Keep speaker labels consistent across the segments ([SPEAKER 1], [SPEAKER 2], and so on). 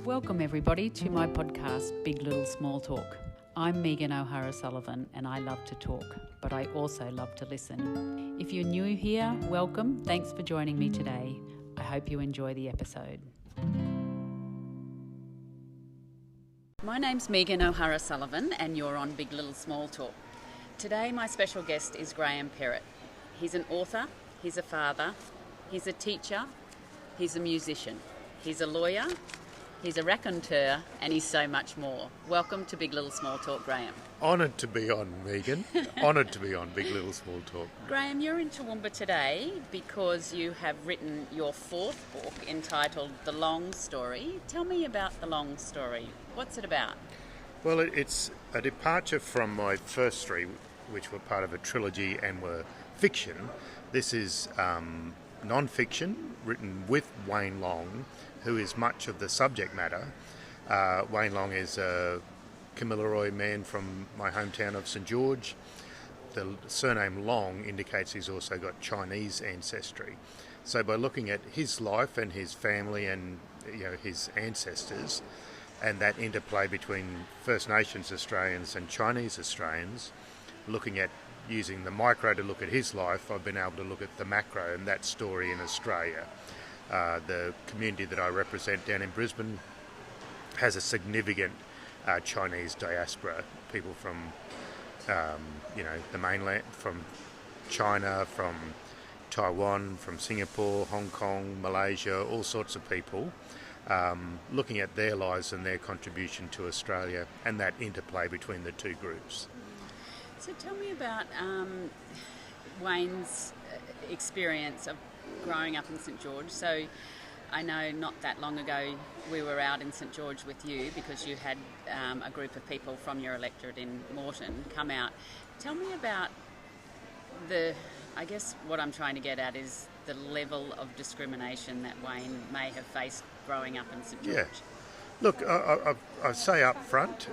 [SPEAKER 1] Welcome everybody to my podcast, Big Little Small Talk. I'm Megan O'Hara-Sullivan and I love to talk, but I also love to listen. If you're new here, welcome. Thanks for joining me today. I hope you enjoy the episode. My name's Megan O'Hara-Sullivan and you're on Big Little Small Talk. Today my special guest is Graham Perrett. He's an author, he's a father, he's a teacher, he's a musician, he's a lawyer, he's a raconteur, and he's so much more. Welcome to Big Little Small Talk, Graham.
[SPEAKER 2] Honoured to be on, Megan. Honoured to be on Big Little Small Talk.
[SPEAKER 1] Graham, you're in Toowoomba today because you have written your fourth book entitled The Long Story. Tell me about The Long Story. What's it about?
[SPEAKER 2] Well, it's a departure from my first three, which were part of a trilogy and were fiction. This is non-fiction, written with Wayne Long, who is much of the subject matter. Wayne Long is a Kamilaroi man from my hometown of St George. The surname Long indicates he's also got Chinese ancestry. So by looking at his life and his family and his ancestors and that interplay between First Nations Australians and Chinese Australians, looking at using the micro to look at his life, I've been able to look at the macro and that story in Australia. The community that I represent down in Brisbane has a significant Chinese diaspora, people from the mainland, from China, from Taiwan, from Singapore, Hong Kong, Malaysia, all sorts of people, looking at their lives and their contribution to Australia and that interplay between the two groups.
[SPEAKER 1] So tell me about Wayne's experience of growing up in St George. So I know not that long ago we were out in St George with you because you had a group of people from your electorate in Moreton come out. Tell me about I guess what I'm trying to get at is the level of discrimination that Wayne may have faced growing up in St George.
[SPEAKER 2] Yeah. Look, I say up front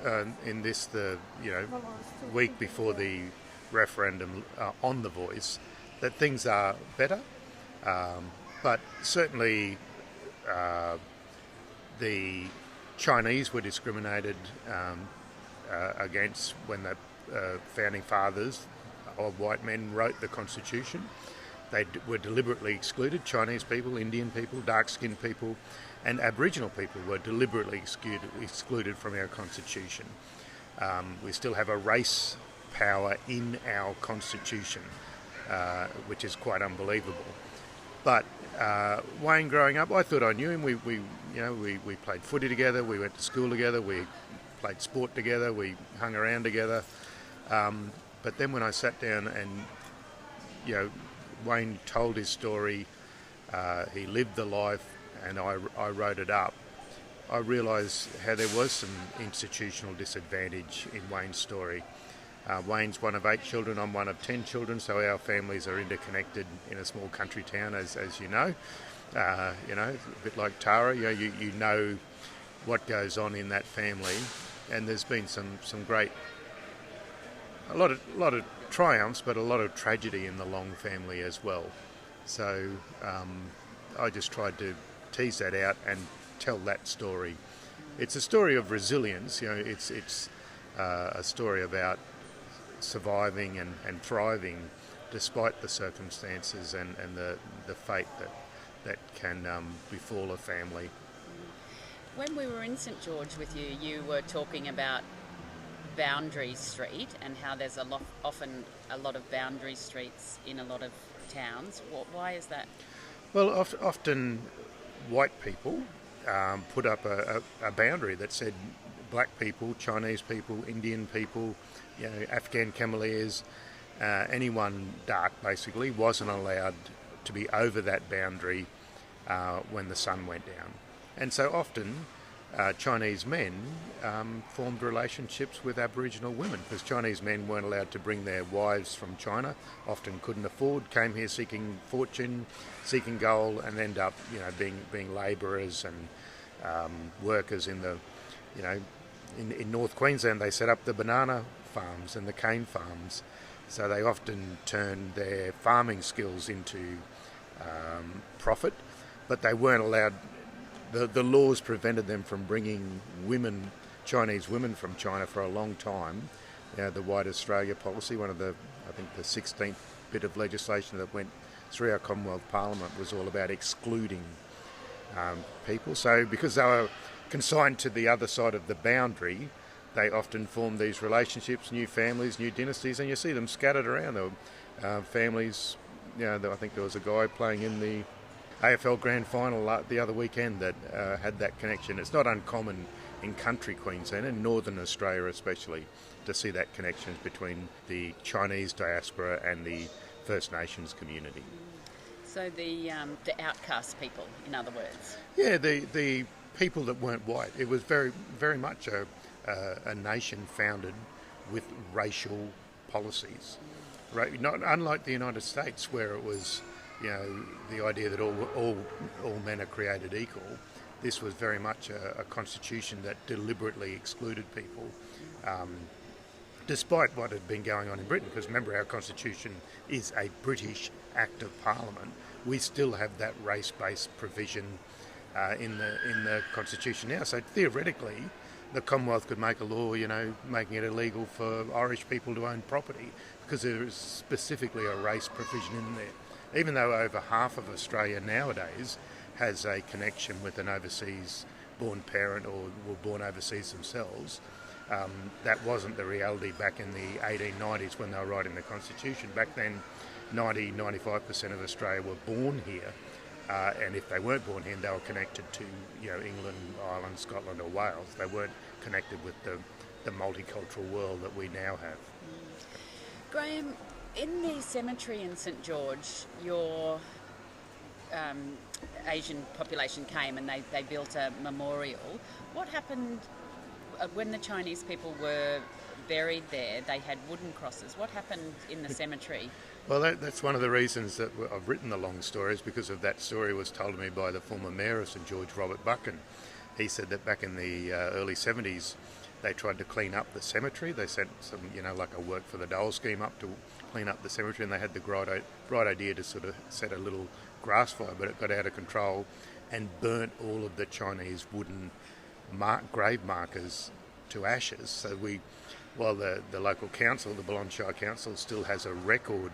[SPEAKER 2] in this, week before the referendum on The Voice, that things are better, but certainly the Chinese were discriminated against when the founding fathers of white men wrote the Constitution. They were deliberately excluded. Chinese people, Indian people, dark-skinned people and Aboriginal people were deliberately excluded from our Constitution. We still have a race power in our Constitution, which is quite unbelievable. But Wayne, growing up, I thought I knew him. We played footy together, we went to school together, we played sport together, we hung around together. But then when I sat down and Wayne told his story, he lived the life, and I wrote it up, I realised how there was some institutional disadvantage in Wayne's story. Wayne's one of 8 children, I'm one of 10 children, so our families are interconnected in a small country town, as you know. A bit like Tara, you know what goes on in that family, and there's been some great, a lot of triumphs, but a lot of tragedy in the Long family as well. So I just tried to tease that out and tell that story. It's a story of resilience. It's a story about surviving and thriving despite the circumstances and the fate that can befall a family.
[SPEAKER 1] When we were in St George with you, you were talking about Boundary Street and how there's often a lot of boundary streets in a lot of towns. Why is that?
[SPEAKER 2] Well, often white people put up a boundary that said black people, Chinese people, Indian people, Afghan Cavaliers, anyone dark basically wasn't allowed to be over that boundary when the sun went down. And so often Chinese men formed relationships with Aboriginal women because Chinese men weren't allowed to bring their wives from China, often couldn't afford, came here seeking fortune, seeking gold, and end up being labourers and workers in the in North Queensland. They set up the banana farms and the cane farms, so they often turned their farming skills into profit, but they weren't allowed the laws prevented them from bringing women, Chinese women from China for a long time. The White Australia policy, one of the, I think the 16th bit of legislation that went through our Commonwealth Parliament was all about excluding people. So because they were consigned to the other side of the boundary, they often formed these relationships, new families, new dynasties, and you see them scattered around. There were families, I think there was a guy playing in the AFL Grand Final the other weekend that had that connection. It's not uncommon in country Queensland and Northern Australia especially to see that connection between the Chinese diaspora and the First Nations community.
[SPEAKER 1] So the outcast people, in other words.
[SPEAKER 2] Yeah, the people that weren't white. It was very, very much a nation founded with racial policies. Right? Not unlike the United States, where it was, the idea that all men are created equal. This was very much a constitution that deliberately excluded people, despite what had been going on in Britain. Because remember, our constitution is a British Act of Parliament. We still have that race-based provision in the constitution now. So theoretically, the Commonwealth could make a law, making it illegal for Irish people to own property because there is specifically a race provision in there. Even though over half of Australia nowadays has a connection with an overseas-born parent or were born overseas themselves, that wasn't the reality back in the 1890s when they were writing the Constitution. Back then, 95% of Australia were born here, and if they weren't born here, they were connected to England, Ireland, Scotland or Wales. They weren't connected with the multicultural world that we now have.
[SPEAKER 1] Graham, in the cemetery in St George, your Asian population came and they built a memorial. What happened when the Chinese people were buried there? They had wooden crosses. What happened in the cemetery?
[SPEAKER 2] Well, that's one of the reasons that I've written the long stories, because of that story was told to me by the former mayor of St George, Robert Buchan. He said that back in the early 70s, they tried to clean up the cemetery. They sent some, like a work for the dole scheme up to clean up the cemetery, and they had the bright idea to sort of set a little grass fire, but it got out of control and burnt all of the Chinese wooden grave markers to ashes. So while the local council, the Balonne Council, still has a record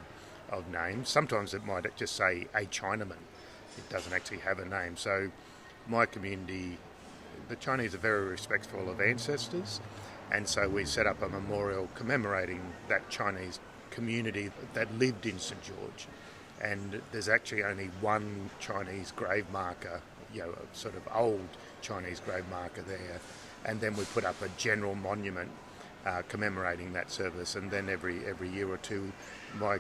[SPEAKER 2] of names, sometimes it might just say a Chinaman. It doesn't actually have a name. So my community, the Chinese are very respectful of ancestors, and so we set up a memorial commemorating that Chinese community that lived in St George. And there's actually only one Chinese grave marker, a sort of old Chinese grave marker there. And then we put up a general monument commemorating that service. And then every year or two, my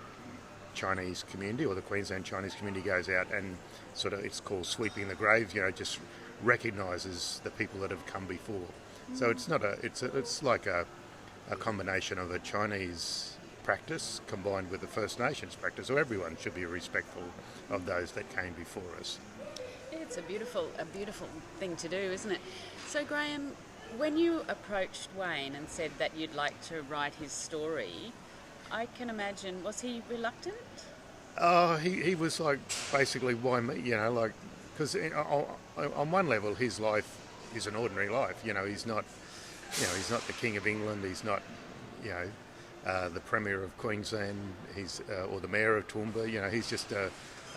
[SPEAKER 2] Chinese community, or the Queensland Chinese community, goes out and it's called sweeping the graves, just recognises the people that have come before. So it's not it's like a combination of a Chinese practice combined with the First Nations practice, so everyone should be respectful of those that came before us.
[SPEAKER 1] Yeah, it's a beautiful thing to do, isn't it? So Graham, when you approached Wayne and said that you'd like to write his story, I can imagine, was he reluctant?
[SPEAKER 2] He was like, basically, why me? Because on one level his life is an ordinary life. He's not the King of England. He's not, the Premier of Queensland, or the Mayor of Toowoomba. He's just a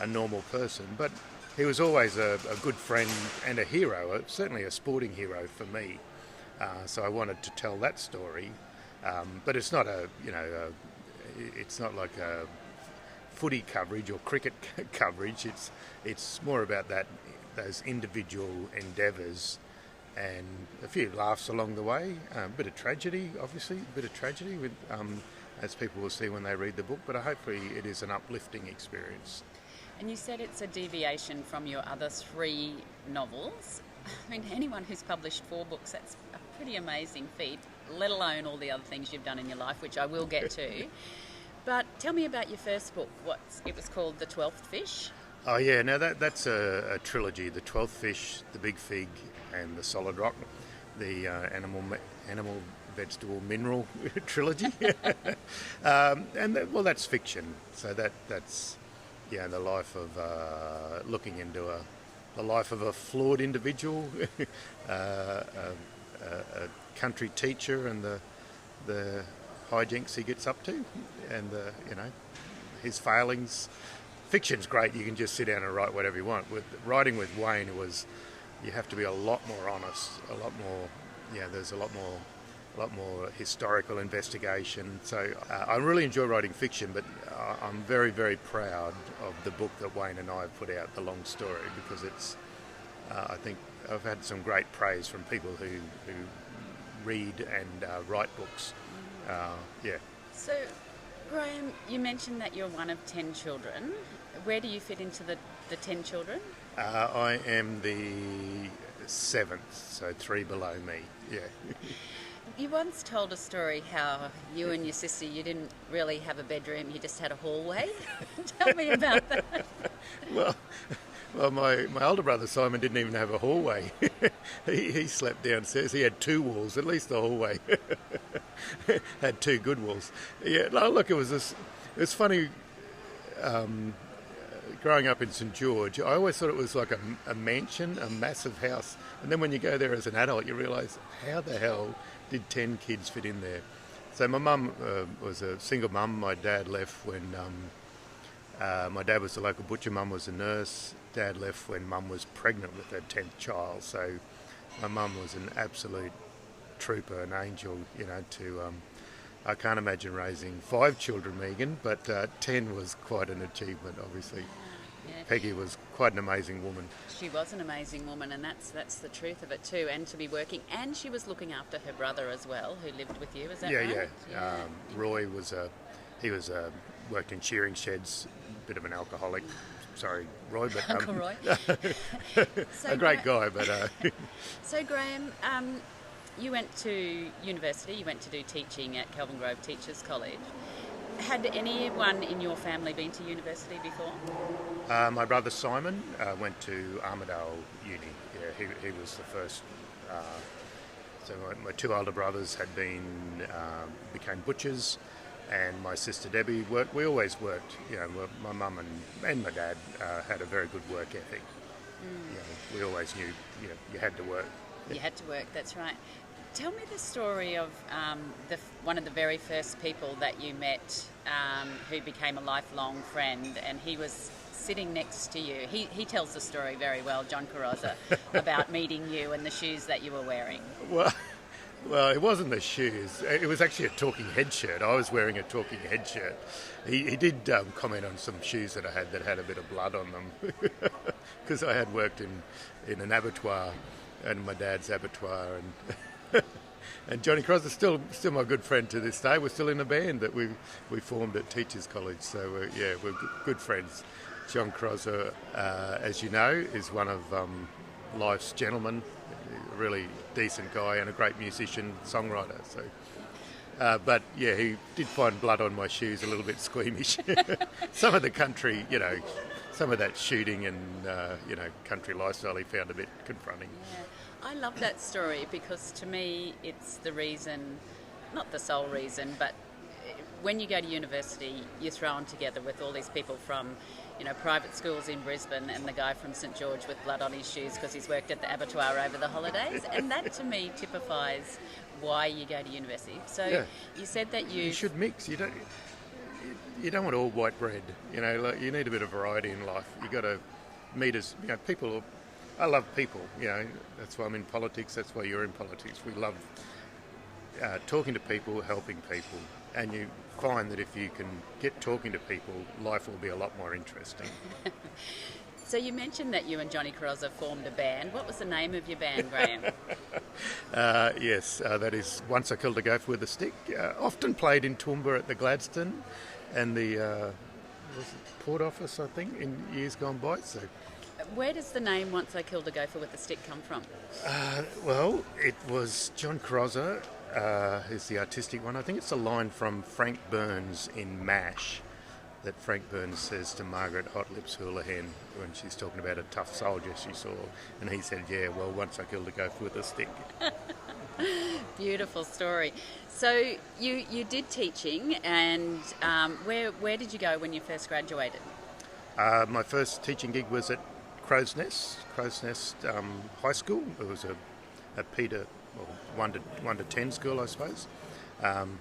[SPEAKER 2] normal person. But he was always a good friend and a hero, certainly a sporting hero for me. So I wanted to tell that story. But it's not it's not like a footy coverage or cricket coverage. It's more about those individual endeavours and a few laughs along the way, a bit of tragedy, obviously, with, as people will see when they read the book, but hopefully it is an uplifting experience.
[SPEAKER 1] And you said it's a deviation from your other 3 novels. I mean, anyone who's published 4 books, that's a pretty amazing feat, let alone all the other things you've done in your life, which I will get to. But tell me about your first book. It was called The 12th Fish.
[SPEAKER 2] Oh yeah, now that's a trilogy: The 12th Fish, The Big Fig, and The Solid Rock. The animal, vegetable, mineral trilogy. That's fiction. So that's the life of looking into the life of a flawed individual, a country teacher, and the hijinks he gets up to, and his failings. Fiction's great. You can just sit down and write whatever you want. With writing with Wayne, you have to be a lot more honest, a lot more. Yeah, there's a lot more historical investigation. So I really enjoy writing fiction, but I'm very, very proud of the book that Wayne and I have put out, The Long Story, because it's. I think I've had some great praise from people who read and write books. Yeah.
[SPEAKER 1] So, Graham, you mentioned that you're one of 10 children. Where do you fit into the 10 children?
[SPEAKER 2] I am the 7th, so 3 below me. Yeah.
[SPEAKER 1] You once told a story how you and your sister, you didn't really have a bedroom, you just had a hallway. Tell me about that.
[SPEAKER 2] Well, my older brother Simon didn't even have a hallway. he slept downstairs. He had 2 walls, at least the hallway had 2 good walls. Yeah, no, look, it was funny. Growing up in St George, I always thought it was like a mansion, a massive house. And then when you go there as an adult, you realise, how the hell did 10 kids fit in there? So my mum was a single mum. My dad left when my dad was the local butcher. Mum was a nurse. Dad left when Mum was pregnant with her 10th child. So my mum was an absolute trooper, an angel, I can't imagine raising 5 children, Megan, but 10 was quite an achievement, obviously. Yeah. Peggy was quite an amazing woman.
[SPEAKER 1] She was an amazing woman, and that's the truth of it too. And to be working, and she was looking after her brother as well, who lived with you. Is that right?
[SPEAKER 2] Yeah. Roy worked in shearing sheds, bit of an alcoholic. Sorry, Roy, but
[SPEAKER 1] Uncle Roy.
[SPEAKER 2] A great guy, but.
[SPEAKER 1] So Graham, you went to university. You went to do teaching at Kelvin Grove Teachers College. Had anyone in your family been to university before?
[SPEAKER 2] My brother Simon went to Armidale Uni. Yeah, he was the first. So my 2 older brothers became butchers, and my sister Debbie worked. We always worked. My mum and my dad had a very good work ethic. We always knew you had to work.
[SPEAKER 1] You had to work. That's right. Tell me the story of one of the very first people that you met who became a lifelong friend, and he was sitting next to you. He tells the story very well, John Carrozza, about meeting you and the shoes that you were wearing.
[SPEAKER 2] Well, it wasn't the shoes. It was actually a Talking Head shirt. I was wearing a Talking Head shirt. He did comment on some shoes that I had that had a bit of blood on them, because I had worked in an abattoir, and my dad's abattoir, and Johnny Crosser still my good friend to this day. We're still in a band that we formed at Teachers College, so we're good friends. John Crosser, as you know, is one of life's gentlemen, a really decent guy and a great musician, songwriter. So, but yeah, he did find blood on my shoes a little bit squeamish. Some of the country, some of that shooting and country lifestyle he found a bit confronting.
[SPEAKER 1] Yeah. I love that story because to me it's the reason, not the sole reason, but when you go to university you're thrown together with all these people from private schools in Brisbane and the guy from St George with blood on his shoes because he's worked at the abattoir over the holidays, and that to me typifies why you go to university. So yeah. You said that you
[SPEAKER 2] should mix. You don't want all white bread. You need a bit of variety in life. You got to meet us. People. I love people. That's why I'm in politics. That's why you're in politics. We love talking to people, helping people, and you find that if you can get talking to people, life will be a lot more interesting.
[SPEAKER 1] So you mentioned that you and Johnny Carrozza formed a band. What was the name of your band, Graham?
[SPEAKER 2] Yes, that is Once I Killed a Gopher with a Stick. Often played in Toowoomba at the Gladstone and the Port Office, I think, in years gone by. So.
[SPEAKER 1] Where does the name Once I Killed a Gopher with a Stick come from?
[SPEAKER 2] Well, it was John Carrozza, is the artistic one. I think it's a line from Frank Burns in MASH that Frank Burns says to Margaret Hot Lips Houlihan when she's talking about a tough soldier she saw. And he said, once I killed a gopher with a stick.
[SPEAKER 1] Beautiful story. So you did teaching, and where did you go when you first graduated?
[SPEAKER 2] My first teaching gig was at Crow's Nest High School. It was a Peter, well, 1 to 10 school, I suppose.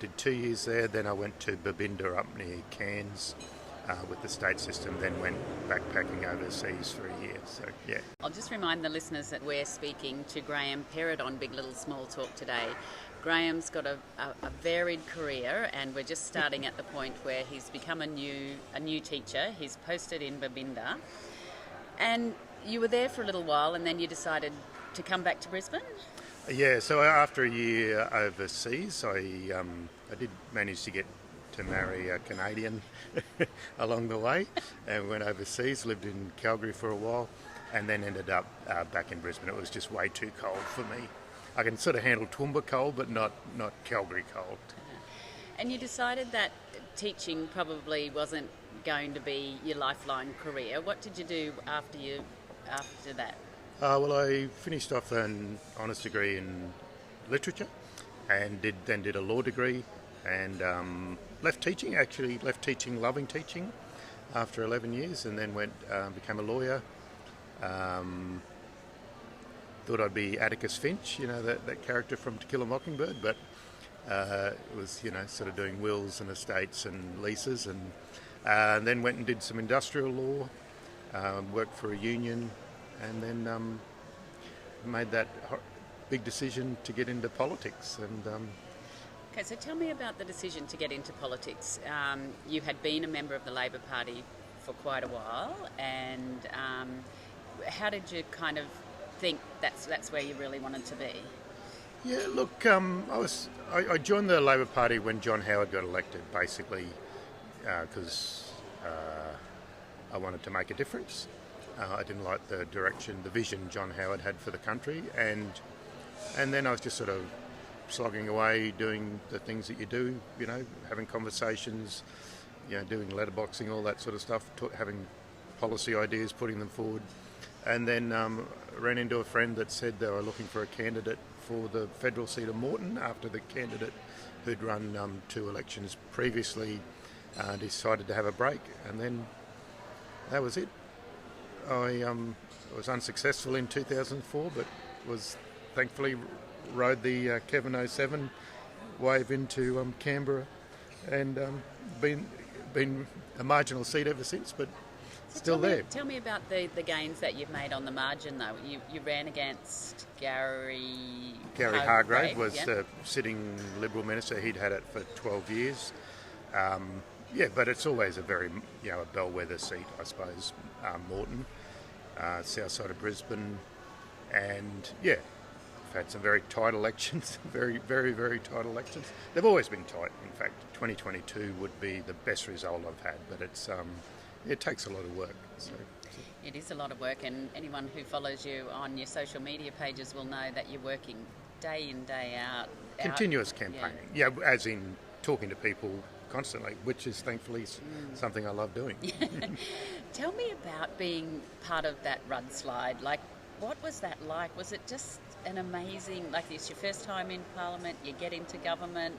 [SPEAKER 2] Did 2 years there. Then I went to Babinda up near Cairns with the state system. Then went backpacking overseas for a year. So yeah.
[SPEAKER 1] I'll just remind the listeners that we're speaking to Graham Perrett on Big Little Small Talk today. Graham's got a varied career, and we're just starting at the point where he's become a new teacher. He's posted in Babinda, and you were there for a little while, and then you decided to come back to Brisbane.
[SPEAKER 2] Yeah, so after a year overseas, I did manage to get to marry a Canadian along the way, and went overseas, lived in Calgary for a while, and then ended up back in Brisbane. It was just way too cold for me. I can sort of handle Toowoomba cold, but not Calgary cold.
[SPEAKER 1] And you decided that teaching probably wasn't going to be your lifelong career. What did you do after that?
[SPEAKER 2] Well, I finished off an honours degree in literature, and did a law degree, and left teaching, loving teaching, after 11 years, and then became a lawyer. Thought I'd be Atticus Finch, that character from To Kill a Mockingbird, but it was, sort of doing wills and estates and leases, and then went and did some industrial law, worked for a union, and then made that big decision to get into politics. And
[SPEAKER 1] okay, so tell me about the decision to get into politics. You had been a member of the Labor Party for quite a while, and how did you kind of think that's where you really wanted to be?
[SPEAKER 2] Yeah, look, I joined the Labor Party when John Howard got elected, basically, because I wanted to make a difference. I didn't like the vision John Howard had for the country, and then I was just sort of slogging away, doing the things that you do, having conversations, doing letterboxing, all that sort of stuff, having policy ideas, putting them forward. And then ran into a friend that said they were looking for a candidate for the federal seat of Moreton after the candidate who'd run 2 elections previously decided to have a break. And then that was it. I was unsuccessful in 2004, but was thankfully rode the Kevin 07 wave into Canberra, and been a marginal seat ever since, but still there.
[SPEAKER 1] Tell me about the gains that you've made on the margin, though. You ran against Gary
[SPEAKER 2] Hargrave, was the sitting Liberal minister. He'd had it for 12 years. But it's always a very, a bellwether seat, I suppose, Moreton, south side of Brisbane. And, I've had some very tight elections, very, very, very tight elections. They've always been tight. In fact, 2022 would be the best result I've had, but it takes a lot of work. So.
[SPEAKER 1] It is a lot of work, and anyone who follows you on your social media pages will know that you're working day in, day out.
[SPEAKER 2] Continuous campaigning. Yeah, as in talking to people constantly, which is thankfully something I love doing.
[SPEAKER 1] Tell me about being part of that Rudd slide. Like, what was that like? Was it just an amazing, it's your first time in Parliament, you get into government,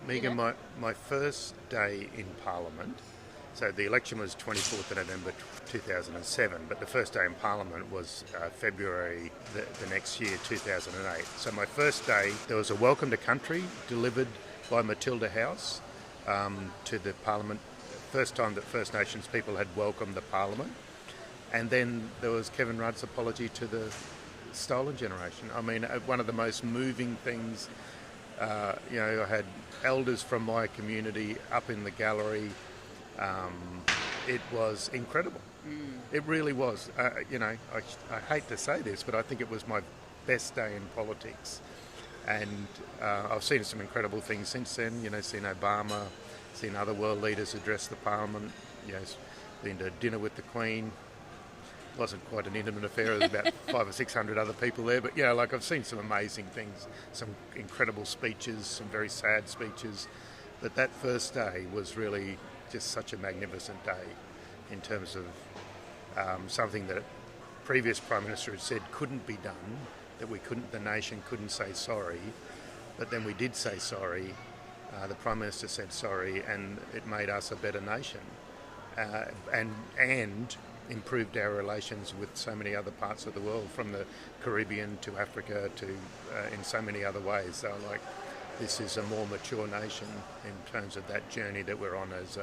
[SPEAKER 2] Megan, my first day in Parliament, so the election was 24th of November 2007, but the first day in Parliament was February the next year, 2008. So my first day, there was a welcome to country delivered by Matilda House to the Parliament. First time that First Nations people had welcomed the Parliament. And then there was Kevin Rudd's apology to the stolen generation. I mean, one of the most moving things, I had elders from my community up in the gallery. It was incredible. It really was. I hate to say this, but I think it was my best day in politics. And I've seen some incredible things since then, seen Obama, seen other world leaders address the Parliament, been to dinner with the Queen. It wasn't quite an intimate affair, there was about 500 or 600 other people there, but I've seen some amazing things, some incredible speeches, some very sad speeches. But that first day was really just such a magnificent day in terms of something that previous Prime Minister had said couldn't be done, that the nation couldn't say sorry, but then we did say sorry. The Prime Minister said sorry, and it made us a better nation. And improved our relations with so many other parts of the world, from the Caribbean to Africa to in so many other ways. So like, this is a more mature nation in terms of that journey that we're on as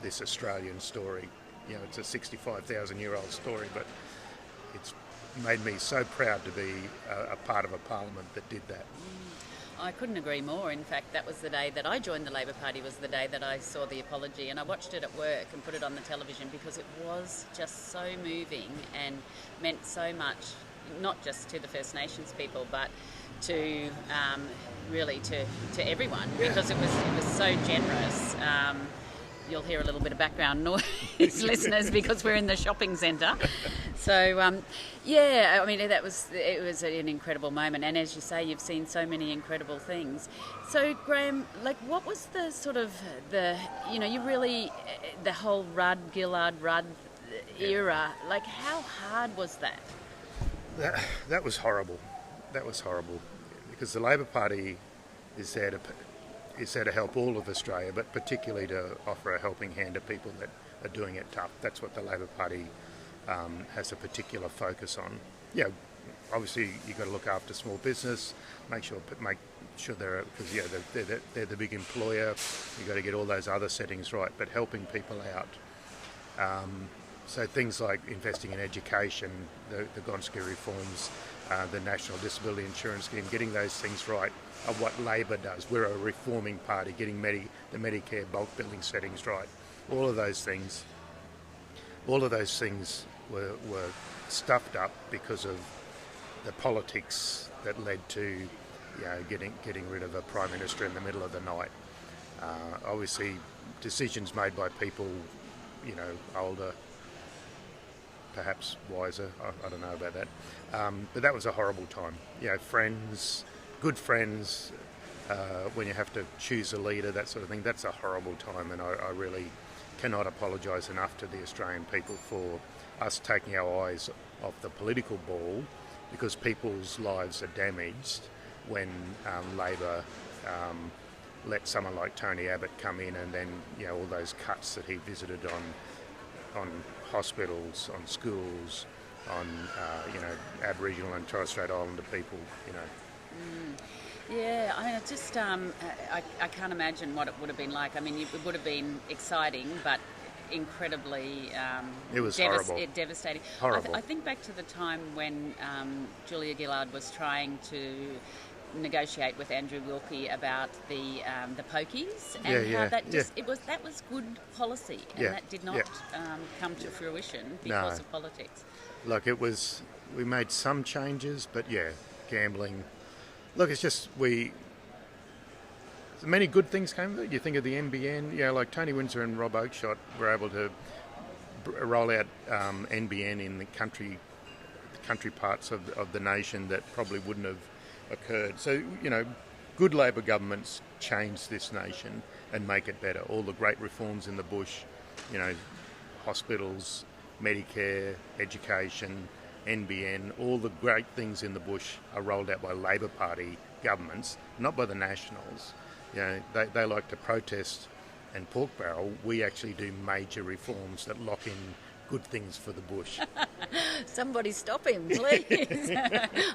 [SPEAKER 2] this Australian story. You know, it's a 65,000-year-old story, but it's made me so proud to be a part of a parliament that did that.
[SPEAKER 1] I couldn't agree more. In fact, that was the day that I joined the Labor Party, was the day that I saw the apology, and I watched it at work and put it on the television because it was just so moving and meant so much, not just to the First Nations people, but to really to everyone, because it was so generous. You'll hear a little bit of background noise, listeners, because we're in the shopping centre. So, yeah, I mean, it was an incredible moment. And as you say, you've seen so many incredible things. So, Graham, like, what was the sort of the whole Gillard Rudd era, like, how hard was that?
[SPEAKER 2] That was horrible. That was horrible. Because the Labor Party is there to help all of Australia, but particularly to offer a helping hand to people that are doing it tough. That's what the Labor Party has a particular focus on. Yeah, obviously you've got to look after small business, make sure they're the big employer. You've got to get all those other settings right, but helping people out. So things like investing in education, the Gonski reforms, the National Disability Insurance Scheme, getting those things right are what Labor does. We're a reforming party, getting the Medicare bulk billing settings right. All of those things were stuffed up because of the politics that led to getting rid of a Prime Minister in the middle of the night. Obviously, decisions made by people, older, perhaps wiser, I don't know about that. But that was a horrible time. Good friends, when you have to choose a leader, that sort of thing, that's a horrible time, and I really cannot apologise enough to the Australian people for us taking our eyes off the political ball, because people's lives are damaged when Labor let someone like Tony Abbott come in, and then all those cuts that he visited on hospitals, on schools, on Aboriginal and Torres Strait Islander people,
[SPEAKER 1] Yeah, I mean, it's just, I can't imagine what it would have been like. I mean, it would have been exciting, but incredibly
[SPEAKER 2] it was horrible.
[SPEAKER 1] Devastating.
[SPEAKER 2] Horrible.
[SPEAKER 1] I think back to the time when Julia Gillard was trying to negotiate with Andrew Wilkie about the pokies, and how that was good policy, and that did not come to fruition because of politics.
[SPEAKER 2] Look, we made some changes, but gambling. Look, it's just many good things came of it. You think of the NBN, like Tony Windsor and Rob Oakeshott were able to roll out NBN in the country parts of the nation that probably wouldn't have occurred. So, good Labor governments change this nation and make it better. All the great reforms in the bush, hospitals, Medicare, education, NBN, all the great things in the bush are rolled out by Labor Party governments, not by the Nationals. They like to protest and pork barrel. We actually do major reforms that lock in good things for the bush.
[SPEAKER 1] Somebody stop him, please.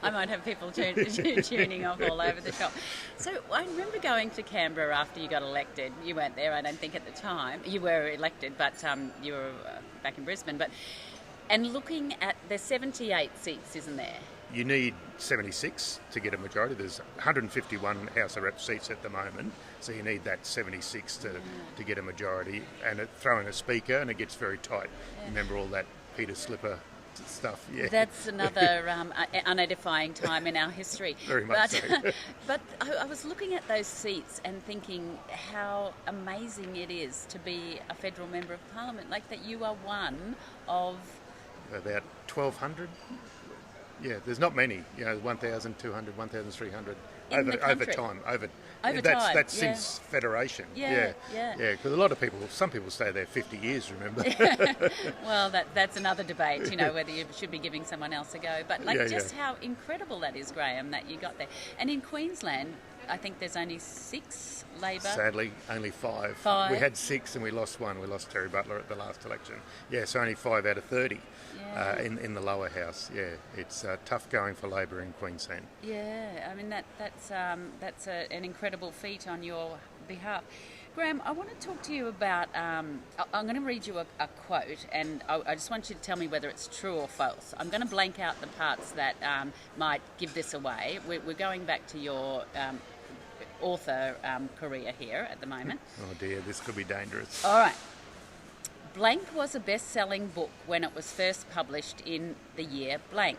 [SPEAKER 1] I might have people tuning off all over the shop. So I remember going to Canberra after you got elected. You weren't there, I don't think, at the time. You were elected, but you were back in Brisbane. And looking at, there's 78 seats, isn't there?
[SPEAKER 2] You need 76 to get a majority. There's 151 House of Rep seats at the moment, so you need that 76 to get a majority. And throw in a speaker, and it gets very tight. Yeah. Remember all that Peter Slipper stuff? Yeah.
[SPEAKER 1] That's another unedifying time in our history.
[SPEAKER 2] Very much so.
[SPEAKER 1] But I was looking at those seats and thinking how amazing it is to be a federal member of Parliament, like that you are one of...
[SPEAKER 2] About 1,200. Yeah, there's not many. 1,200, 1,300 over time. That's since Federation.
[SPEAKER 1] Yeah.
[SPEAKER 2] Because a lot of people, some people stay there 50 years. Remember?
[SPEAKER 1] Well, that's another debate. Whether you should be giving someone else a go. But how incredible that is, Graham, that you got there. And in Queensland, I think there's only 6 Labor.
[SPEAKER 2] Sadly, only 5.
[SPEAKER 1] 5.
[SPEAKER 2] We had 6 and we lost 1. We lost Terry Butler at the last election. Yeah, so only 5 out of 30 in the lower house. Yeah, it's tough going for Labor in Queensland.
[SPEAKER 1] Yeah, I mean that's an incredible feat on your behalf. Graham, I want to talk to you about, I'm going to read you a quote, and I just want you to tell me whether it's true or false. I'm going to blank out the parts that might give this away. We're going back to your author career here at the moment.
[SPEAKER 2] Oh dear, this could be dangerous.
[SPEAKER 1] All right. Blank was a best-selling book when it was first published in the year blank.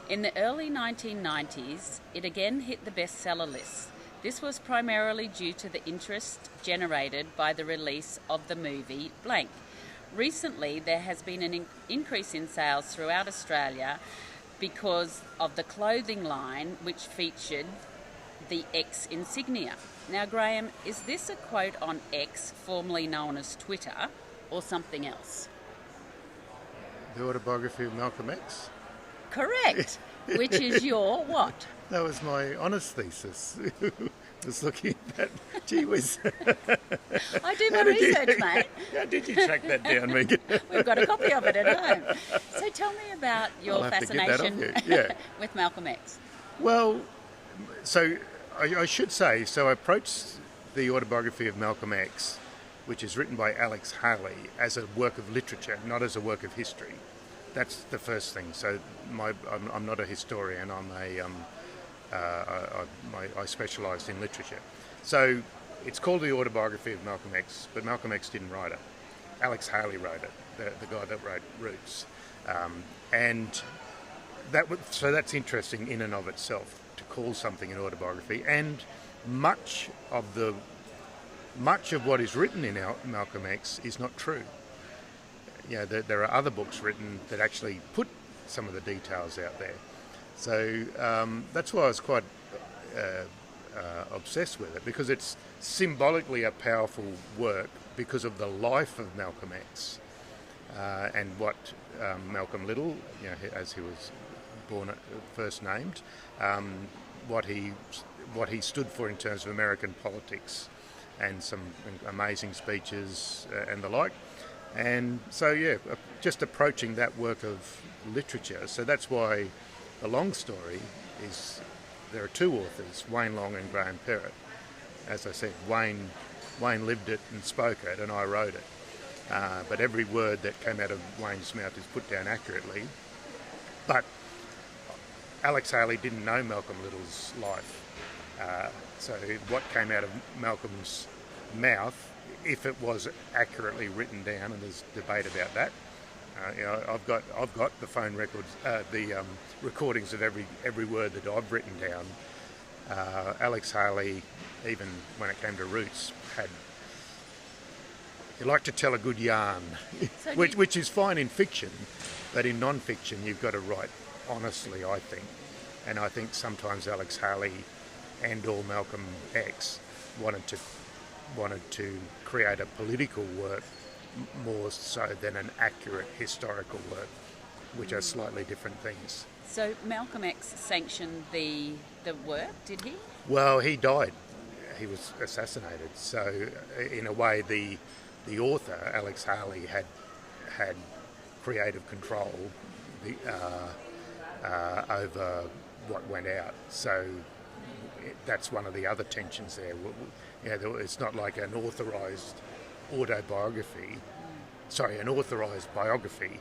[SPEAKER 1] In the early 1990s, it again hit the bestseller list. This was primarily due to the interest generated by the release of the movie Blank. Recently, there has been an increase in sales throughout Australia because of the clothing line which featured the X insignia. Now, Graham, is this a quote on X, formerly known as Twitter, or something else?
[SPEAKER 2] The autobiography of Malcolm X?
[SPEAKER 1] Correct. Which is your what?
[SPEAKER 2] That was my honours thesis. Just looking at that. Gee whiz.
[SPEAKER 1] I do my research, mate.
[SPEAKER 2] How did you track that down, Megan?
[SPEAKER 1] We've got a copy of it at home. So tell me about your fascination with Malcolm X.
[SPEAKER 2] Well, so I should say, so I approached the autobiography of Malcolm X, which is written by Alex Haley, as a work of literature, not as a work of history. That's the first thing. So I'm not a historian. I specialised in literature. So it's called the autobiography of Malcolm X, but Malcolm X didn't write it. Alex Haley wrote it, the guy that wrote Roots, and so that's interesting in and of itself, to call something an autobiography. And much of what is written in Malcolm X is not true. You know, there are other books written that actually put some of the details out there. So that's why I was quite obsessed with it, because it's symbolically a powerful work because of the life of Malcolm X and what Malcolm Little, you know, as he was born first named, what he stood for in terms of American politics, and some amazing speeches and the like. And so, yeah, just approaching that work of literature. So that's why the long story is, there are 2 authors, Wayne Long and Graham Perrett. As I said, Wayne lived it and spoke it, and I wrote it. But every word that came out of Wayne's mouth is put down accurately. But Alex Haley didn't know Malcolm Little's life. So what came out of Malcolm's mouth, if it was accurately written down, and there's debate about that. You know, I've got the phone records, the recordings of every word that I've written down. Alex Haley, even when it came to Roots, he liked to tell a good yarn, so which is fine in fiction, but in non-fiction you've got to write honestly, I think. And I think sometimes Alex Haley and/or Malcolm X wanted to create a political work more so than an accurate historical work, which are slightly different things.
[SPEAKER 1] So Malcolm X sanctioned the work, did he?
[SPEAKER 2] Well, he died. He was assassinated. So in a way, the author, Alex Haley, had creative control over what went out. So that's one of the other tensions there. You know, it's not like an authorised autobiography, an authorised biography.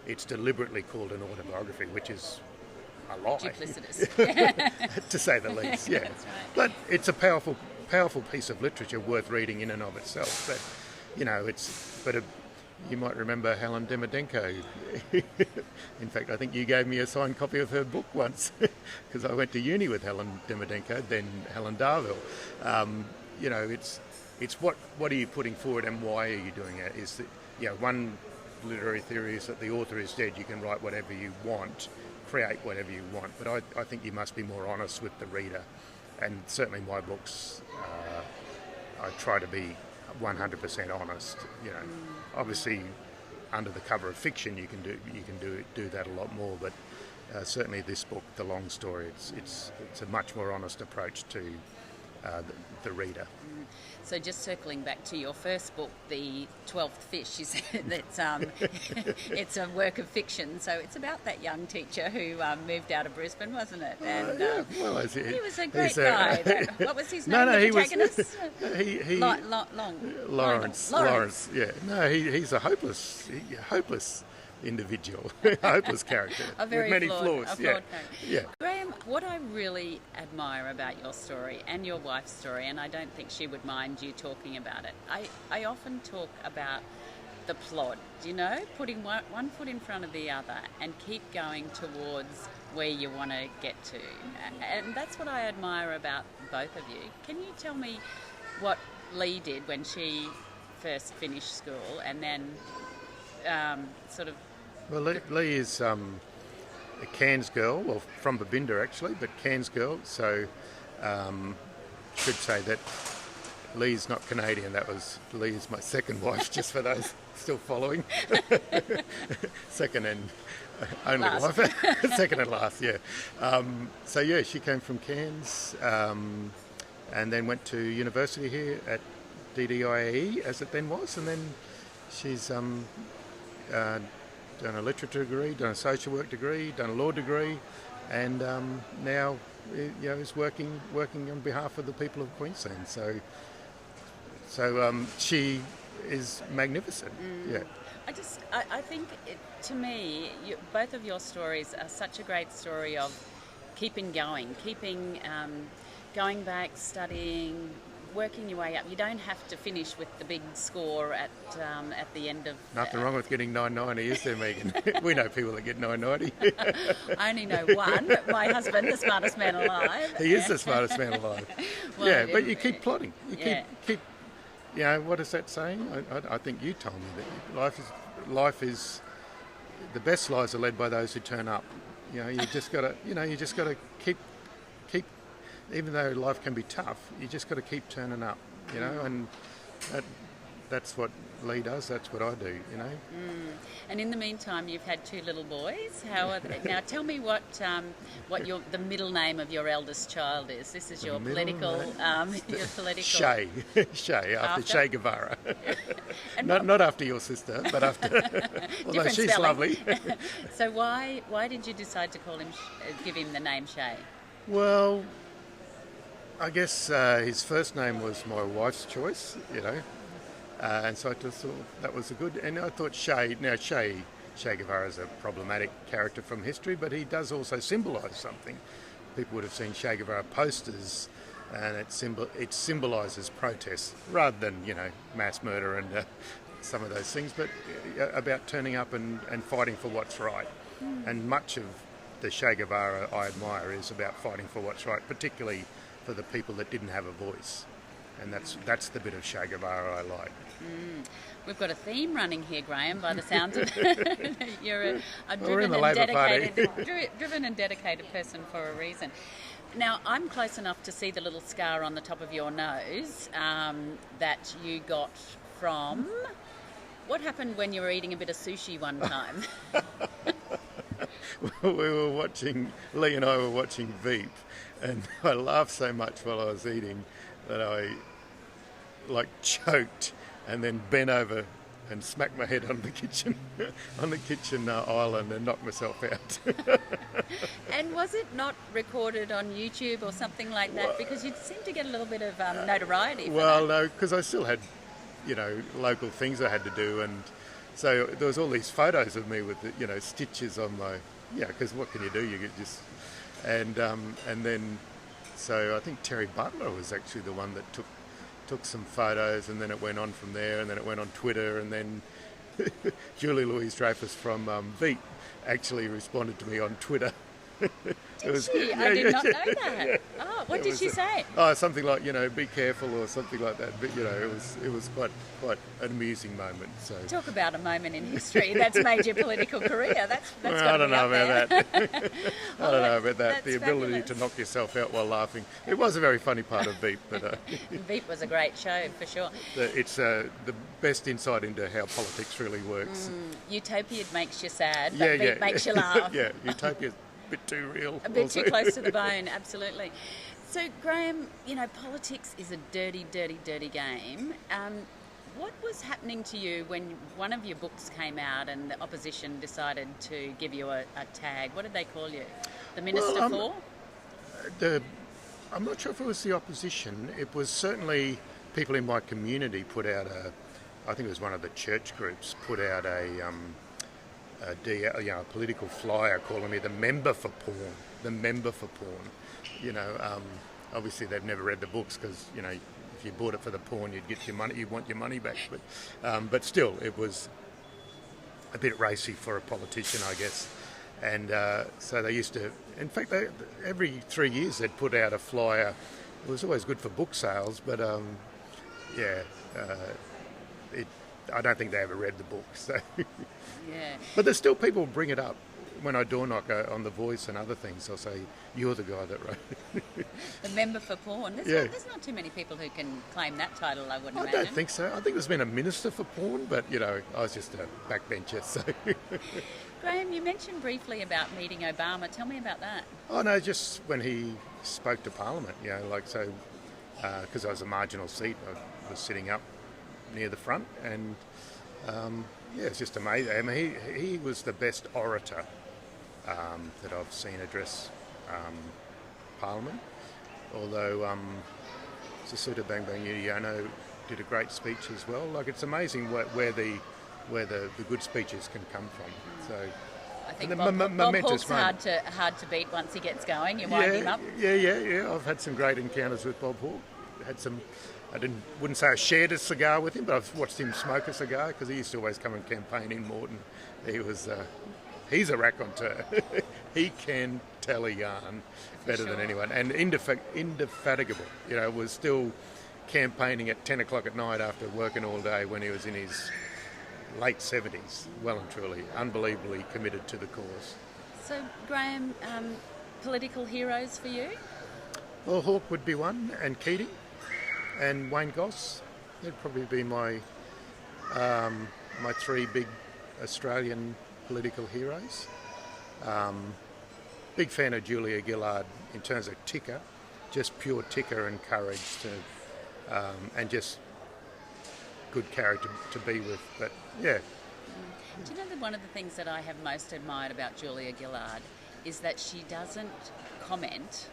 [SPEAKER 2] It's deliberately called an autobiography, which is a lie.
[SPEAKER 1] Duplicitous.
[SPEAKER 2] To say the least, yeah.
[SPEAKER 1] That's right.
[SPEAKER 2] But it's a powerful piece of literature worth reading in and of itself. But, you know, you might remember Helen Demidenko. In fact, I think you gave me a signed copy of her book once, because I went to uni with Helen Demidenko, then Helen Darville. You know, it's what are you putting forward and why are you doing it? Is that, you know, one literary theory is that the author is dead, you can write whatever you want, create whatever you want, but I think you must be more honest with the reader, and certainly my books, I try to be 100% honest. You know, obviously under the cover of fiction you can do that a lot more, but certainly this book, The Long Story, it's a much more honest approach to the reader.
[SPEAKER 1] So just circling back to your first book, The 12th Fish, you said that's it's a work of fiction. So it's about that young teacher who moved out of Brisbane, wasn't it? And he was a great guy. What was his name?
[SPEAKER 2] No,
[SPEAKER 1] the protagonist?
[SPEAKER 2] Lawrence. Yeah. No, he's a hopeless individual, hopeless character
[SPEAKER 1] with many flaws.
[SPEAKER 2] Yeah.
[SPEAKER 1] Graham, what I really admire about your story and your wife's story, and I don't think she would mind you talking about it, I often talk about the plod, putting one foot in front of the other and keep going towards where you want to get to. And that's what I admire about both of you. Can you tell me what Lee did when she first finished school and then
[SPEAKER 2] Well, Lee is a Cairns girl, well, from Babinda actually, but Cairns girl, so should say that Lee's not Canadian. Lee is my second wife, just for those still following. Second and only
[SPEAKER 1] last.
[SPEAKER 2] wife. Second and last, yeah. So yeah, she came from Cairns and then went to university here at DDIE, as it then was, and then she's done a literature degree, done a social work degree, done a law degree, and now is working on behalf of the people of Queensland. So she is magnificent. Yeah.
[SPEAKER 1] I think to me, both of your stories are such a great story of keeping going back, studying, working your way up. You don't have to finish with the big score at the end of...
[SPEAKER 2] Nothing wrong with getting 990, is there, Megan? We know people that get 990.
[SPEAKER 1] I only know one, but my husband, the smartest man alive.
[SPEAKER 2] He is the smartest man alive.
[SPEAKER 1] Well,
[SPEAKER 2] yeah, but you keep plodding. You keep what is that saying? I think you told me that life is the best lives are led by those who turn up. You just got to keep even though life can be tough, you just got to keep turning up, and that's what Lee does, that's what I do,
[SPEAKER 1] And in the meantime, you've had two little boys. How are they? Now, tell me what the middle name of your eldest child is. This is your political...
[SPEAKER 2] Shay. Shay, after Che Guevara. Not after your sister, but after... although she's spelling. Lovely.
[SPEAKER 1] So why did you decide to give him the name Shay?
[SPEAKER 2] Well, I guess his first name was my wife's choice, and so I just thought that was a good. And I thought Che Guevara is a problematic character from history, but he does also symbolise something. People would have seen Che Guevara posters, and it symbolises protest rather than mass murder and some of those things, but about turning up and fighting for what's right. And much of the Che Guevara I admire is about fighting for what's right, particularly for the people that didn't have a voice, and that's the bit of Che Guevara I like.
[SPEAKER 1] We've got a theme running here, Graham, by the sounds of it. You're a driven and dedicated person for a reason. Now, I'm close enough to see the little scar on the top of your nose that you got from... What happened when you were eating a bit of sushi one time?
[SPEAKER 2] Lee and I were watching Veep, and I laughed so much while I was eating that I choked and then bent over and smacked my head on the kitchen island and knocked myself out.
[SPEAKER 1] And was it not recorded on YouTube or something like that? Because you seem to get a little bit of notoriety for that.
[SPEAKER 2] No, because I still had local things I had to do, and so there was all these photos of me with stitches on my because what can you do? You get just and then so I think Terry Butler was actually the one that took some photos, and then it went on from there, and then it went on Twitter, and then Julie Louise-Dreyfus from Veep actually responded to me on Twitter.
[SPEAKER 1] Did she? I did not know that. Yeah. Oh, what did she say?
[SPEAKER 2] Oh, something like, be careful or something like that. But, it was quite an amusing moment. So
[SPEAKER 1] talk about a moment in history that's made your political career. That's well,
[SPEAKER 2] I don't know about that. I don't know about that. The ability
[SPEAKER 1] fabulous.
[SPEAKER 2] To knock yourself out while laughing. It was a very funny part of Veep. But
[SPEAKER 1] Veep was a great show, for sure.
[SPEAKER 2] It's the best insight into how politics really works.
[SPEAKER 1] Utopia makes you sad, but Veep makes you laugh.
[SPEAKER 2] Yeah, Utopia. Bit too real.
[SPEAKER 1] A bit too close to the bone, absolutely. So, Graham, politics is a dirty, dirty, dirty game. What was happening to you when one of your books came out and the opposition decided to give you a tag? What did they call you? The Minister for?
[SPEAKER 2] I'm not sure if it was the opposition. It was certainly people in my community put out I think it was one of the church groups, put out a political flyer calling me the member for porn. The member for porn. Obviously they've never read the books because, if you bought it for the porn, you'd get your money. You want your money back. But still, it was a bit racy for a politician, I guess. And so they used to, in fact, every 3 years they'd put out a flyer. It was always good for book sales, but I don't think they ever read the book. So.
[SPEAKER 1] Yeah.
[SPEAKER 2] But there's still people bring it up. When I door knock on The Voice and other things, I'll say, you're the guy that wrote it.
[SPEAKER 1] The member for porn. There's not too many people who can claim that title, I wouldn't imagine.
[SPEAKER 2] I don't think so. I think there's been a minister for porn, but, I was just a backbencher, so...
[SPEAKER 1] Graham, you mentioned briefly about meeting Obama. Tell me about that.
[SPEAKER 2] Oh, no, just when he spoke to Parliament, because I was a marginal seat, I was sitting up near the front, and, it's just amazing. I mean, he was the best orator that I've seen address Parliament, although Sasuta Bang Bang Yudiano did a great speech as well. Like, it's amazing where the good speeches can come from. So
[SPEAKER 1] I think Bob Hawke's hard to beat once he gets going. You wind him up.
[SPEAKER 2] Yeah. I've had some great encounters with Bob Hawke. Wouldn't say I shared a cigar with him, but I've watched him smoke a cigar because he used to always come and campaign in Moreton. He's a raconteur. He can tell a yarn better than anyone, and indefatigable. Was still campaigning at 10 o'clock at night after working all day when he was in his late 70s, well and truly, unbelievably committed to the cause.
[SPEAKER 1] So, Graham, political heroes for you?
[SPEAKER 2] Well, Hawke would be one, and Keating, and Wayne Goss. They'd probably be my three big Australian political heroes. Big fan of Julia Gillard in terms of ticker, just pure ticker and courage and just good character to be with. But yeah.
[SPEAKER 1] Do you know that one of the things that I have most admired about Julia Gillard is that she doesn't comment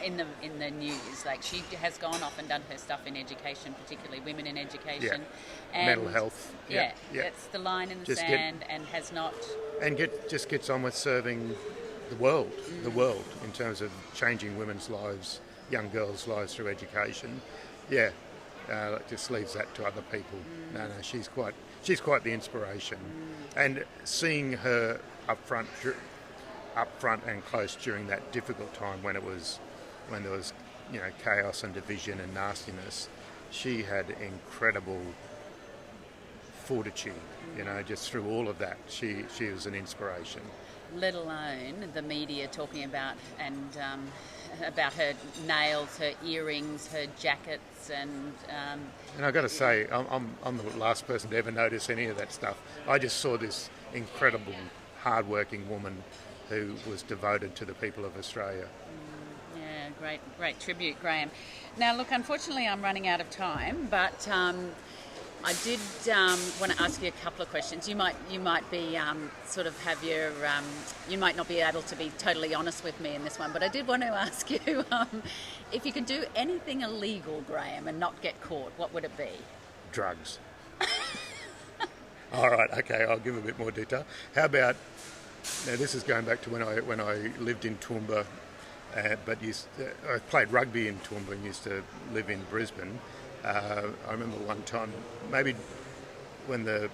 [SPEAKER 1] in the news. Like, she has gone off and done her stuff in education, particularly women in education.
[SPEAKER 2] Yeah. And mental health. Yeah.
[SPEAKER 1] That's the line in the sand and has not... And
[SPEAKER 2] just gets on with serving the world in terms of changing women's lives, young girls' lives through education. Yeah. Just leaves that to other people. No, she's quite the inspiration. And seeing her up front and close during that difficult time when there was chaos and division and nastiness, she had incredible fortitude. Just through all of that, she was an inspiration.
[SPEAKER 1] Let alone the media talking about about her nails, her earrings, her jackets, and
[SPEAKER 2] I've got to say, I'm the last person to ever notice any of that stuff. I just saw this incredible, hard-working woman who was devoted to the people of Australia.
[SPEAKER 1] Yeah, great tribute, Graham. Now, look, unfortunately, I'm running out of time, but I did want to ask you a couple of questions. You might be you might not be able to be totally honest with me in this one, but I did want to ask you if you could do anything illegal, Graham, and not get caught, what would it be?
[SPEAKER 2] Drugs. All right, okay, I'll give a bit more detail. How about, now this is going back to when I lived in Toowoomba, but I played rugby in Toowoomba and used to live in Brisbane. I remember one time, maybe when they're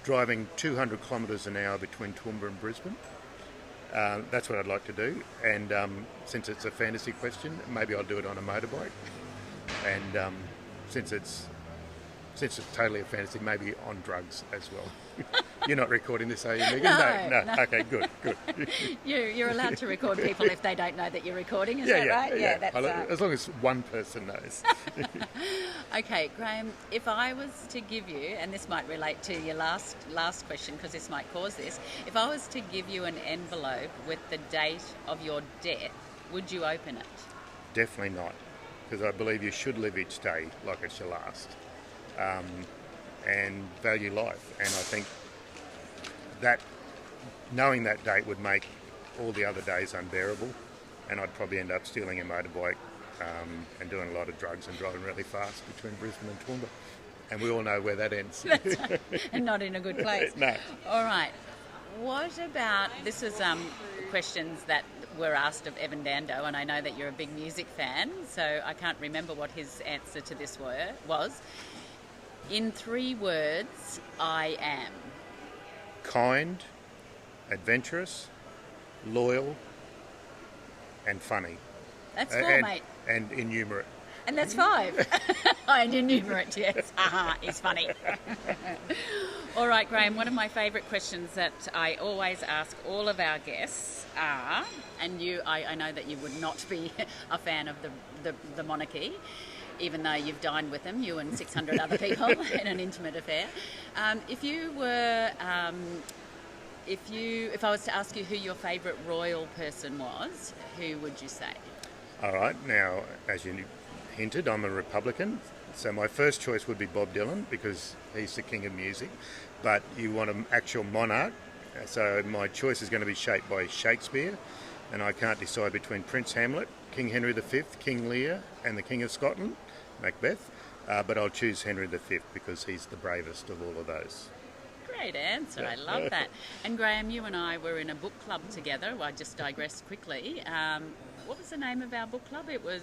[SPEAKER 2] driving 200 kilometres an hour between Toowoomba and Brisbane. That's what I'd like to do. And since it's a fantasy question, maybe I'll do it on a motorbike. And since it's totally a fantasy, maybe on drugs as well. You're not recording this, are you, Megan? No. Okay, good.
[SPEAKER 1] You're allowed to record people if they don't know that you're recording, is that right?
[SPEAKER 2] Yeah, that's as long as one person knows.
[SPEAKER 1] Okay, Graham, if I was to give you, and this might relate to your last question because this might cause this, if I was to give you an envelope with the date of your death, would you open it?
[SPEAKER 2] Definitely not, because I believe you should live each day like it's your last, and value life. And I think that knowing that date would make all the other days unbearable, and I'd probably end up stealing a motorbike and doing a lot of drugs and driving really fast between Brisbane and Toowoomba. And we all know where that ends.
[SPEAKER 1] That's right. And not in a good place.
[SPEAKER 2] No.
[SPEAKER 1] All right. What about, this was questions that were asked of Evan Dando, and I know that you're a big music fan, so I can't remember what his answer to this was. In 3 words, I am.
[SPEAKER 2] Kind, adventurous, loyal, and funny.
[SPEAKER 1] That's 4, mate.
[SPEAKER 2] And innumerate.
[SPEAKER 1] And that's 5. And innumerate, yes. He's funny. All right, Graham, one of my favourite questions that I always ask all of our guests are, and I know that you would not be a fan of the monarchy, even though you've dined with them, you and 600 other people in an intimate affair. If I was to ask you who your favourite royal person was, who would you say?
[SPEAKER 2] All right, now, as you hinted, I'm a Republican, so my first choice would be Bob Dylan, because he's the king of music, but you want an actual monarch, so my choice is going to be shaped by Shakespeare, and I can't decide between Prince Hamlet, King Henry V, King Lear, and the King of Scotland, Macbeth, but I'll choose Henry V because he's the bravest of all of those.
[SPEAKER 1] Great answer, I love that. And Graham, you and I were in a book club together. I just digressed quickly. What was the name of our book club? It was...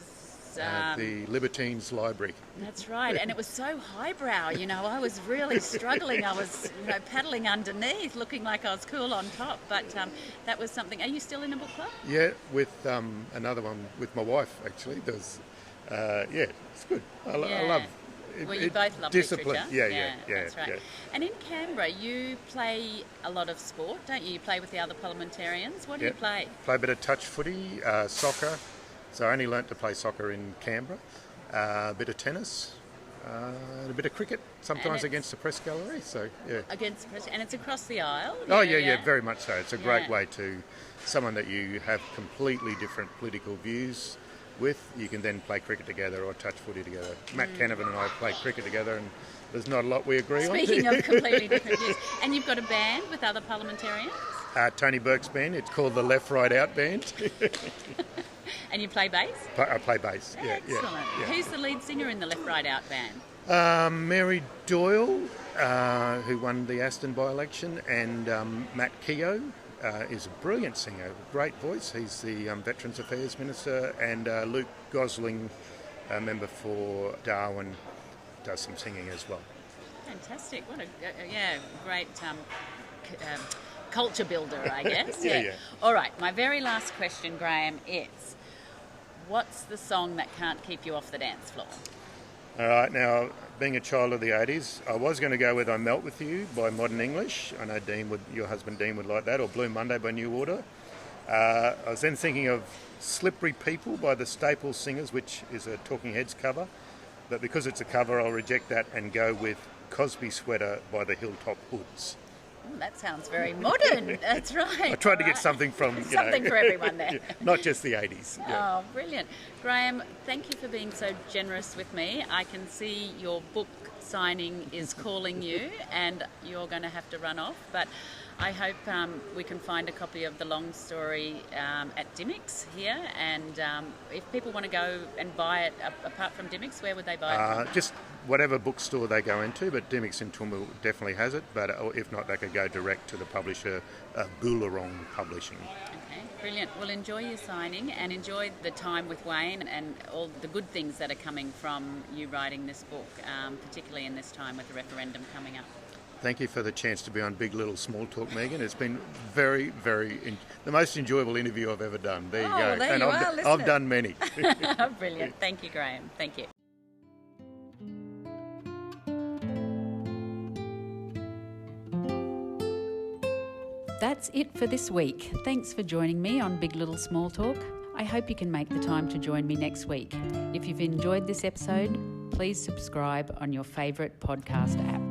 [SPEAKER 2] the Libertines Library.
[SPEAKER 1] That's right, and it was so highbrow, I was really struggling. I was paddling underneath, looking like I was cool on top, but that was something. Are you still in a book club?
[SPEAKER 2] Yeah, with another one with my wife, actually. It's good. I love it.
[SPEAKER 1] Well, you both love
[SPEAKER 2] discipline.
[SPEAKER 1] literature.
[SPEAKER 2] Yeah,
[SPEAKER 1] That's right.
[SPEAKER 2] Yeah.
[SPEAKER 1] And in Canberra, you play a lot of sport, don't you? You play with the other parliamentarians. What do you play?
[SPEAKER 2] Play a bit of touch footy, soccer. So I only learnt to play soccer in Canberra. A bit of tennis, and a bit of cricket, sometimes against the press gallery. So yeah.
[SPEAKER 1] Against the press, and it's across the aisle.
[SPEAKER 2] Yeah, very much so. It's a great way to someone that you have completely different political views with. You can then play cricket together or touch footy together. Matt Canavan and I play cricket together, and there's not a lot we agree on.
[SPEAKER 1] Speaking of completely different views, and you've got a band with other parliamentarians.
[SPEAKER 2] Tony Burke's band. It's called the Left Right Out Band.
[SPEAKER 1] And you play bass?
[SPEAKER 2] I play bass.
[SPEAKER 1] Excellent.
[SPEAKER 2] Yeah.
[SPEAKER 1] Who's the lead singer in the Left Right Out band?
[SPEAKER 2] Mary Doyle, who won the Aston by-election, and Matt Keogh is a brilliant singer, great voice. He's the Veterans Affairs Minister, and Luke Gosling, a member for Darwin, does some singing as well.
[SPEAKER 1] Fantastic. What a great culture builder, I guess.
[SPEAKER 2] Yeah.
[SPEAKER 1] All right, my very last question, Graham, is what's the song that can't keep you off the dance floor?
[SPEAKER 2] All right, now, being a child of the 80s, I was going to go with I Melt With You by Modern English. I know your husband Dean would like that, or Blue Monday by New Order. I was then thinking of Slippery People by the Staple Singers, which is a Talking Heads cover. But because it's a cover, I'll reject that and go with Cosby Sweater by the Hilltop Hoods.
[SPEAKER 1] That sounds very modern. That's right.
[SPEAKER 2] I tried to get something from...
[SPEAKER 1] something for everyone there.
[SPEAKER 2] Not just the 80s. Yeah.
[SPEAKER 1] Oh, brilliant. Graham, thank you for being so generous with me. I can see your book signing is calling you and you're going to have to run off, but I hope we can find a copy of The Long Story at Dymocks here, and if people want to go and buy it, apart from Dymocks, where would they buy it from?
[SPEAKER 2] Just whatever bookstore they go into, but Dymocks in Toowoomba definitely has it, but if not, they could go direct to the publisher, Boolarong Publishing.
[SPEAKER 1] Okay, brilliant. Well, enjoy your signing and enjoy the time with Wayne and all the good things that are coming from you writing this book, particularly in this time with the referendum coming up.
[SPEAKER 2] Thank you for the chance to be on Big Little Small Talk, Megan. It's been very, the most enjoyable interview I've ever done. There you go.
[SPEAKER 1] There
[SPEAKER 2] and I've done many.
[SPEAKER 1] Brilliant. Thank you, Graham. Thank you. That's it for this week. Thanks for joining me on Big Little Small Talk. I hope you can make the time to join me next week. If you've enjoyed this episode, please subscribe on your favourite podcast app.